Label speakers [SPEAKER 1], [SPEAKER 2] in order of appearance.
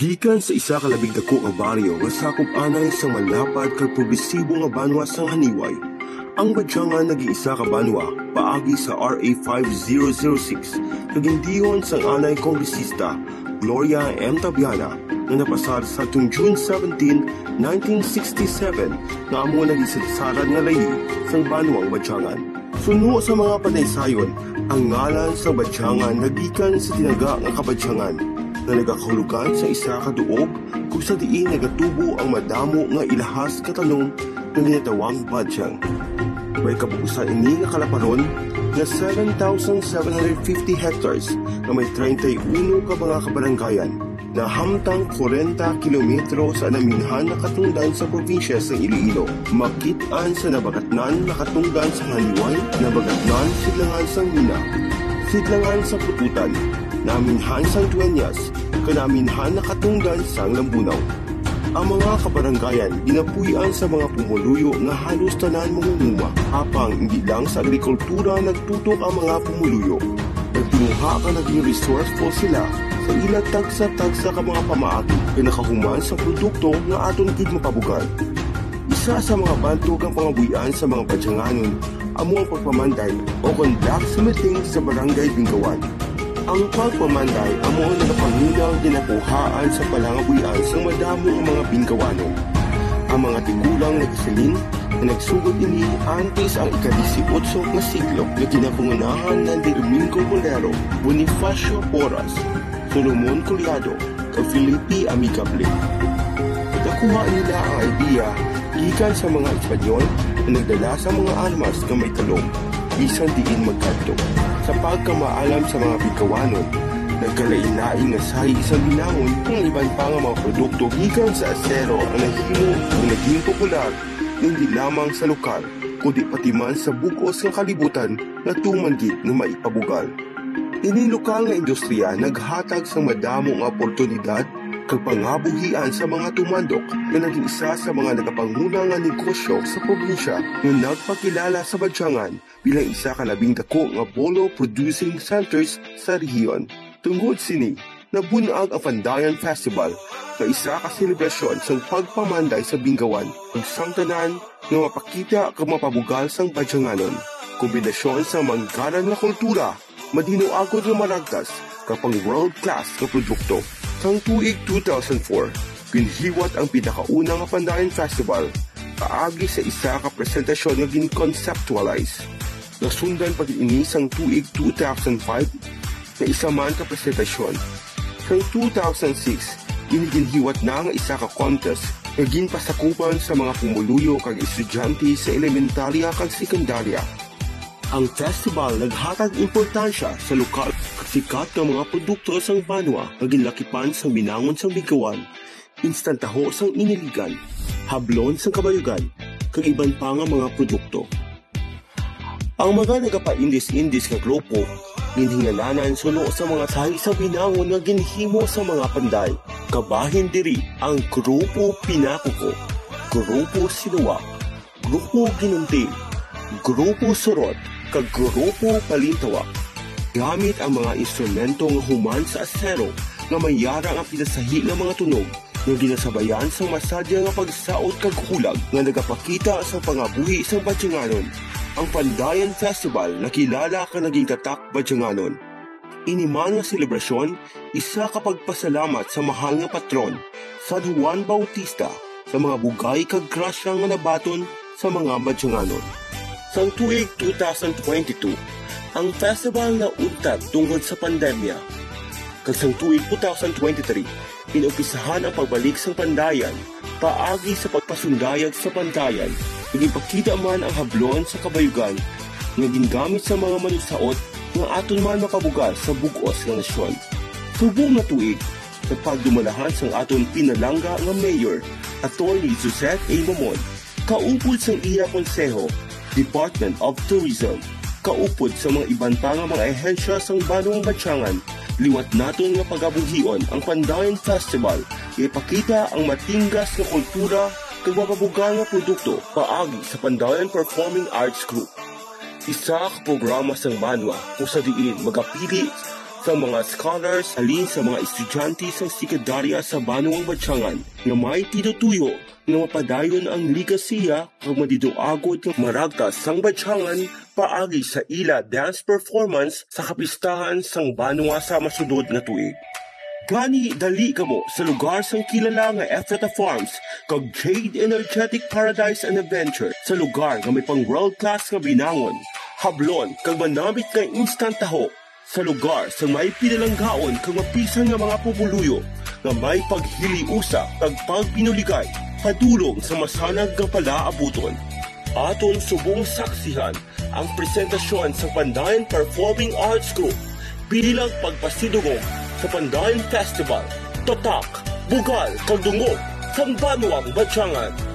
[SPEAKER 1] Gikan sa isa ka labing dako nga baryo nga sakop anay sa malapad kag progresibo nga banwa sang Haniway. Ang Badyangan naging isa ka banwa paagi sa RA 5006 nagindihon sang anay kongresista Gloria M. Tabiana na napasar sa June 17, 1967 na amo naging sadsaran nga layi sang banwang Badyangan. Suno sa mga panaysayon, ang ngalan sa Badyangan nagikan sa tinaga nga Kabadyangan na nagakahulugan sa isa ka duog kung sa diin nagatubo ang madamo nga ilahas katanong na ginatawang Badyang. May kabuusan ini nga kalaparon na 7,750 hectares na may 31 ka mga kabaranggayan na hamtang 40 kilometro sa naminhan na katungdan sa probinsya sa Iloilo. Makitaan sa nabagatnan na katungdan sa Haniway, nabagatnan sidlangan sa Mina, sidlangan sa Pututan, naminhan sang Dueñas, kanaminhan na katungdan sang Lambunaw. Ang mga kabaranggayan ginapuyan sa mga pumuluyo nga halos tanan mangunguma, apang hindi lang sa agrikultura nagtutok ang mga pumuluyo. Nagtinguha ka naging resourceful sila sa ilang tagsa-tagsa ka mga pamaagi na nakahuman sa produkto nga aton gid mapabugal. Isa sa mga bantog ang pangabuyan sa mga Badyanganon amo ang pagpamanday o conduct sa meeting sa barangay Bingawan. Ang pagpamanday amo ang nagapangunaw ginapuhaan sa palangabuyan sa madamo ang mga Bingawanon. Ang mga tigulang nagsilin na nagsugod ini antes ang ika-18 na siglo na ginapangunahan ng Domingo Bolero, Bonifacio Porras, Solomon Collado, kag Felipe Amigable. Nakuha nila ang idea gikan sa mga Espanyol na nagdala sa mga armas nga may talong, bisan diin magkadto. Sa pagkamaalam sa mga Bingawanon, nagkalain-lain nga sahi isang binangon ng iban pa nga mga produkto gikan sa asero ang nahimo ang naging popular hindi lamang sa lokal, kundi pati man sa bugos ng kalibutan na tumanggit na maipabugal. Ini lokal nga industriya naghatag sa madamo nga oportunidad kag pangabuhian sa mga tumandok na naging isa sa mga nagapanguna nga negosyo sa probinsya nga nagpakilala sa Badyangan bilang isa ka labing dako nga bolo producing centers sa rehiyon. Tungod sini, nabunag ang Pandayan Festival na isa ka selebrasyon sa pagpamanday sa Bingawan ug sang tanan nga mapakita kag mapabugal sang Badyanganon. Kombinasyon sa manggaran nga kultura, madinuagod nga maragtas kapang world-class nga produkto. Sang tuig 2004, ginhiwat ang pinakauna nga Pandayan Festival paagi sa isa ka presentasyon nga gin-conceptualize. Nasundan pag ini sang tuig 2005 na isa man ka presentasyon. Sang 2006, ginhiwat na nga isa ka contest nga ginpasakupan sa mga pumuluyo kag estudyante sa elementarya kag sekundarya. Ang festival naghatag importansya sa lokal kag sikat nga mga produkto sang banwa nga ginlakipan sang binangon sang Bingawan, instantaho sang iniligan, hablon sang kabayugan, kag iban pa nga mga produkto. Ang mga nagapa-indis-indis nga grupo ginhingalanan suno sa mga sahi sa binangon nga ginhimo sa mga panday. Kabahin diri ang Grupo Pinakuko, Grupo Sinuwa, Grupo Ginunti, Grupo Surot, kag Grupo Palintawak. Gamit ang mga instrumento nga human sa asero nga mayara ang pinasahi ng mga tunog nga ginasabayan sa masadya nga pagsaot kag hulag nga nagapakita sa pangabuhi sa Badyanganon. Ang Pandayan Festival nakilala ka naging tatak Badyanganon. Iniman nga selebrasyon, isa ka pagpasalamat sa mahal nga patron, San Juan Bautista, sa mga bugay kag grasya nga nabaton sa mga Badyanganon. Sang tuig 2022, ang festival na untag tungkol sa pandemya. Kag sang tuig 2023, inumpisahan ang pagbalik sa Pandayan, paagi sa pagpasundayag sa Pandayan, naging pakita man ang hablon sa kabayugan, nga gingamit sa mga manungsaot nga aton man mapabugal sa bugos nga nasyon. Subong na tuig, sa pagdumalahan sang aton pinalangga nga mayor, Attorney Josette A. Mamon, kaupod sang iya konseho, Department of Tourism, kaupod sa mga iban pa nga mga ehensya sang Banwang Badyangan, liwat naton nga pagabuhion ang Pandayan Festival, ipakita ang matinggas nga kultura kag mapabugal nga produkto paagi sa Pandayan Performing Arts Group. Isa ka programa sang banwa kung sa diin magapili sa mga scholars halin sa mga estudyante sa sekundarya sa Banuang Batyangan nga may tinutuyo nga mapadayon ang ligasiya kag madiduagot nga maragta sang Batyangan paagi sa ila dance performance sa kapistahan sang Banua sa masudod nga tuig. Gani dali kamo sa lugar sang kilala nga Ephrata Farms kag Jade Energetic Paradise and Adventure sa lugar nga may pang world class nga binangon, hablon kag manamit nga instant taho sa lugar sa may pinalanggaon kag mapisan nga mga pupuluyo nga may paghiliusa kag pagpinuligay padulong sa masanag nga palaabuton. Aton subong saksihan ang presentasyon sa Pandayan Performing Arts Group bilang pagpasidugong sa Pandayan Festival, Tatak, Bugal, kag Dungog, sang Banuang Batyangan.